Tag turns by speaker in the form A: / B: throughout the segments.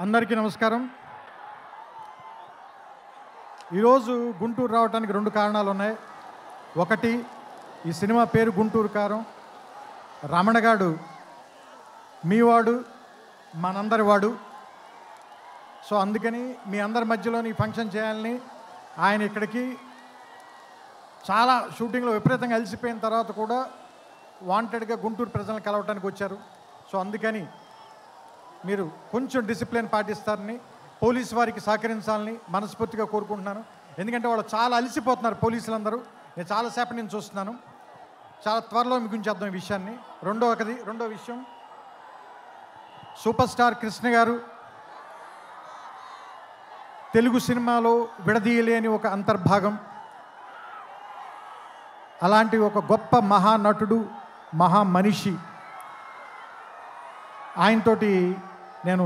A: అందరికీ నమస్కారం. ఈరోజు గుంటూరు రావడానికి రెండు కారణాలు ఉన్నాయి. ఒకటి, ఈ సినిమా పేరు గుంటూరు కారం. రమణగాడు మీవాడు, మనందరి వాడు. సో అందుకని మీ అందరి మధ్యలోని ఫంక్షన్ చేయాలని ఆయన ఇక్కడికి చాలా షూటింగ్లో విపరీతంగా అలసిపోయిన తర్వాత కూడా వాంటెడ్గా గుంటూరు ప్రజలను కలవటానికి వచ్చారు. సో అందుకని మీరు కొంచెం డిసిప్లిన్ పాటిస్తారని, పోలీసు వారికి సహకరించాలని మనస్ఫూర్తిగా కోరుకుంటున్నాను. ఎందుకంటే వాళ్ళు చాలా అలసిపోతున్నారు పోలీసులందరూ. నేను చాలాసేపటి నుంచి చూస్తున్నాను. చాలా త్వరలో మీకు ఉంచేద్దాం ఈ విషయాన్ని. రెండో విషయం, సూపర్ స్టార్ కృష్ణ గారు తెలుగు సినిమాలో విడదీయలేని ఒక అంతర్భాగం. అలాంటి ఒక గొప్ప మహానటుడు, మహామనిషి. ఆయనతోటి నేను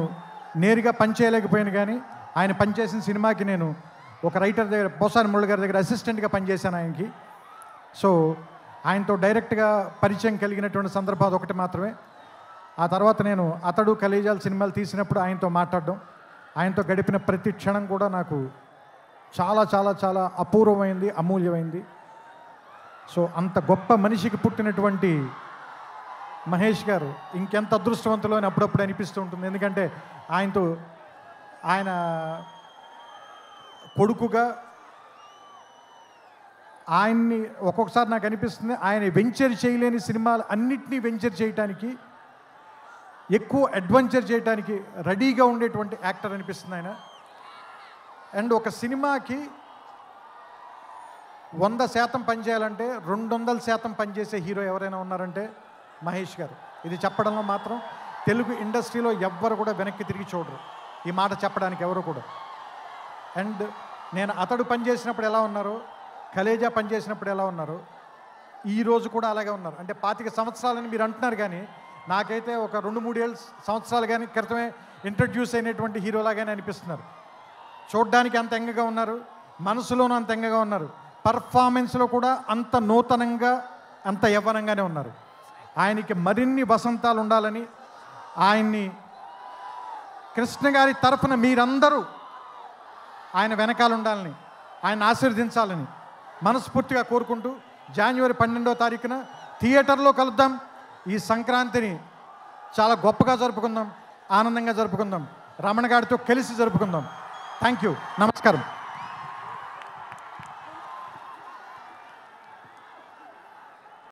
A: నేరుగా పనిచేయలేకపోయాను, కానీ ఆయన పనిచేసిన సినిమాకి నేను ఒక రైటర్ దగ్గర, పోసాని మురళి గారి దగ్గర అసిస్టెంట్గా పనిచేశాను ఆయనకి. సో ఆయనతో డైరెక్ట్గా పరిచయం కలిగినటువంటి సందర్భం ఒకటి మాత్రమే. ఆ తర్వాత నేను అతడు కలేజాల సినిమాలు తీసినప్పుడు ఆయనతో మాట్లాడడం, ఆయనతో గడిపిన ప్రతి క్షణం కూడా నాకు చాలా చాలా చాలా అపూర్వమైంది, అమూల్యమైంది. సో అంత గొప్ప మనిషికి పుట్టినటువంటి మహేష్ గారు ఇంకెంత అదృష్టవంతులు అని అప్పుడప్పుడు అనిపిస్తూ ఉంటుంది. ఎందుకంటే ఆయన కొడుకుగా ఆయన్ని ఒక్కొక్కసారి నాకు అనిపిస్తుంది, ఆయన వెంచర్ చేయలేని సినిమాలు అన్నిటినీ వెంచర్ చేయటానికి, ఎక్కువ అడ్వెంచర్ చేయడానికి రెడీగా ఉండేటువంటి యాక్టర్ అనిపిస్తుంది ఆయన. అండ్ ఒక సినిమాకి 100% పనిచేయాలంటే 200% పనిచేసే హీరో ఎవరైనా ఉన్నారంటే మహేష్ గారు. ఇది చెప్పడంలో మాత్రం తెలుగు ఇండస్ట్రీలో ఎవ్వరు కూడా వెనక్కి తిరిగి చూడరు, ఈ మాట చెప్పడానికి ఎవరు కూడా. అండ్ నేను అతడు పనిచేసినప్పుడు ఎలా ఉన్నారో, కలేజా పనిచేసినప్పుడు ఎలా ఉన్నారో, ఈరోజు కూడా అలాగే ఉన్నారు. అంటే 25 సంవత్సరాలని మీరు అంటున్నారు, కానీ నాకైతే ఒక 2-3 సంవత్సరాలు కానీ క్రితమే ఇంట్రడ్యూస్ అయినటువంటి హీరోలాగానే అనిపిస్తున్నారు. చూడ్డానికి అంత ఎంగగా ఉన్నారు, మనసులోనూ అంత ఎంగగా ఉన్నారు, పర్ఫార్మెన్స్లో కూడా అంత నూతనంగా, అంత యవ్వనంగానే ఉన్నారు. ఆయనకి మరిన్ని వసంతాలు ఉండాలని, ఆయన్ని కృష్ణ గారి తరఫున మీరందరూ ఆయన వెనకాల ఉండాలని, ఆయన ఆశీర్వదించాలని మనస్ఫూర్తిగా కోరుకుంటూ, జనవరి 12వ తారీఖున థియేటర్లో కలుద్దాం. ఈ సంక్రాంతిని చాలా గొప్పగా జరుపుకుందాం, ఆనందంగా జరుపుకుందాం, రమణ గారితో కలిసి జరుపుకుందాం. Thank you. నమస్కారం.